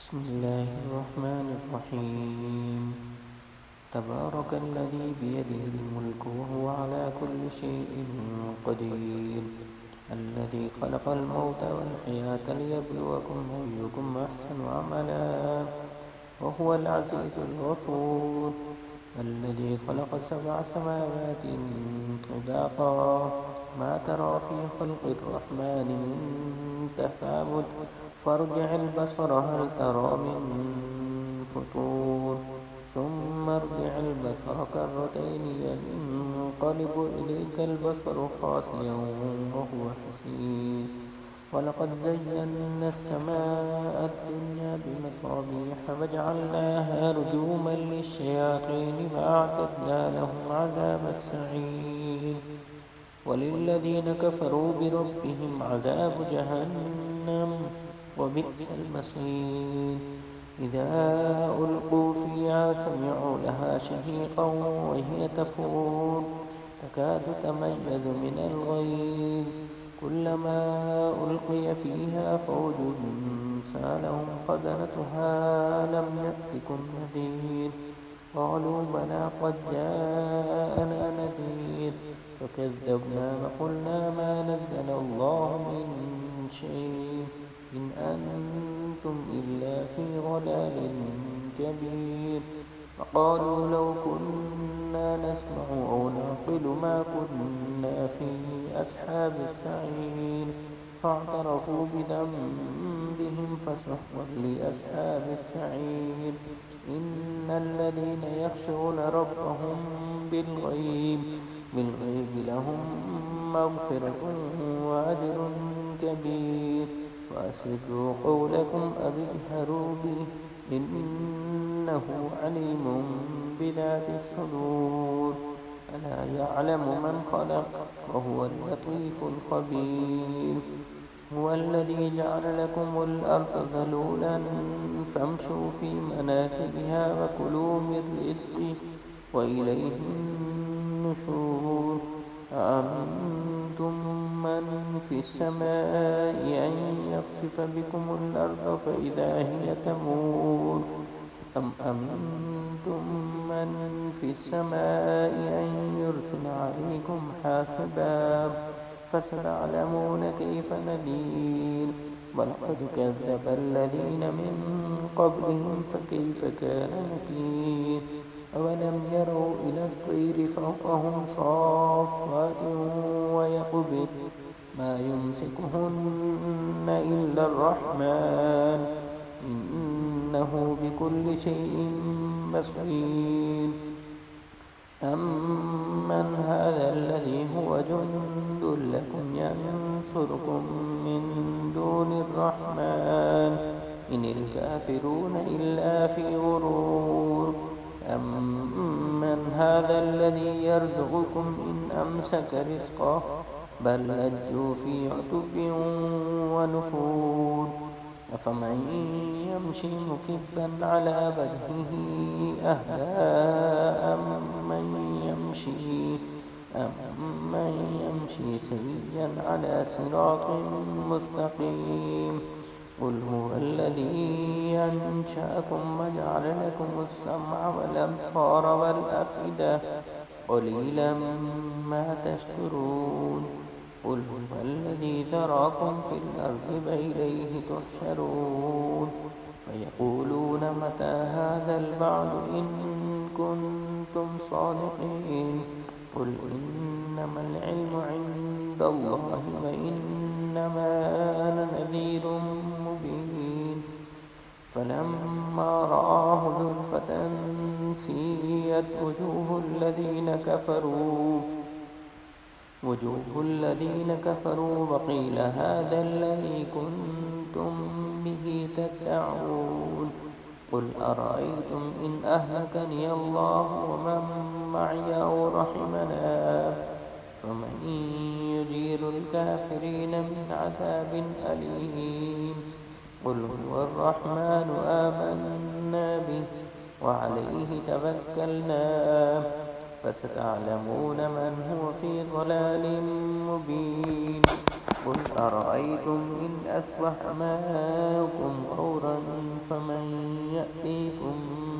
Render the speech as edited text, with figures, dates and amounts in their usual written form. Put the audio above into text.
بسم الله الرحمن الرحيم. تبارك الذي بيده الملك وهو على كل شيء قدير، الذي خلق الموت والحياة ليبلوكم أيكم أحسن عملا وهو العزيز الغفور، الذي خلق 7 سماوات طباقا ما ترى في خلق الرحمن من تفاوت فارجع البصر هل ترى من فطور ثم ارجع البصر كرتين ينقلب إليك البصر خاسئا وهو حسير، ولقد زينا السماء الدنيا بمصابيح وجعلناها رجوما للشياطين وأعتدنا لهم عذاب السعير، وللذين كفروا بربهم عذاب جهنم وبئس المصير. إذا ألقوا فيها سمعوا لها شهيقا وهي تفور تكاد تميز من الغيظ، كلما ألقي فيها فوج سألهم خزنتها ألم يأتكم نذير، قالوا بلى قد جاءنا نذير فكذبنا وقلنا ما نزل الله من شيء إن أنتم إلا في ضلال كبير، وقالوا لو كنا نسمع أو نعقل ما كنا في أصحاب السعير، فاعترفوا بذنبهم فسحقا لأصحاب السعير. إن الذين يخشون ربهم بالغيب لهم مغفرة وأجر كبير، وأسروا قولكم أو اجهروا به إنه عليم بذات الصدور، ألا يعلم من خلق وهو اللطيف الخبير. هو الذي جعل لكم الأرض ذلولا فامشوا في مناكبها وكلوا من رزقه وإليه النشور، أأمنتم من في السماء أن يخسف بكم الأرض فإذا هي تمور، أم أمنتم من في السماء أن يرسل عليكم حاسبا فستعلمون كيف نذير، ولقد كذب الذين من قبلهم فكيف كان نكير، أولم يروا إلى الطير فوقهم صافات ويقبض ما يمسكهن إلا الرحمن إنه بكل شيء بصير. أمن هذا الذي هو جند لكم ينصركم من دون الرحمن إن الكافرون إلا في غرور، أمن هذا الذي يرزقكم إن أمسك رزقه بل لجوا في عتب ونفور، أفمن يمشي مكبا على وجهه أهدى أمن يمشي سويا على صراط مستقيم، قل هو الذي أنشأكم وجعل لكم السمع والأبصار والأفئدة قليلا ما تشكرون، قل هو الذي ذراكم في الأرض وإليه تحشرون، ويقولون متى هذا البعد إن كنتم صادقين، قل إنما العلم عند الله وإنما أنا نذير مبين، فلما رآه زلفة سيئت وجوه الذين كفروا وقيل هذا الذي كنتم به تدعون، قل أرأيتم إن أهلكني الله ومن معي أو رحمنا فمن يجير الكافرين من عذاب أليم، قل هو الرحمن آمنا به وعليه توكلنا فستعلمون من هو في ضلال مبين، قل أرأيتم إن أصبح ماؤكم غورا فمن يأتيكم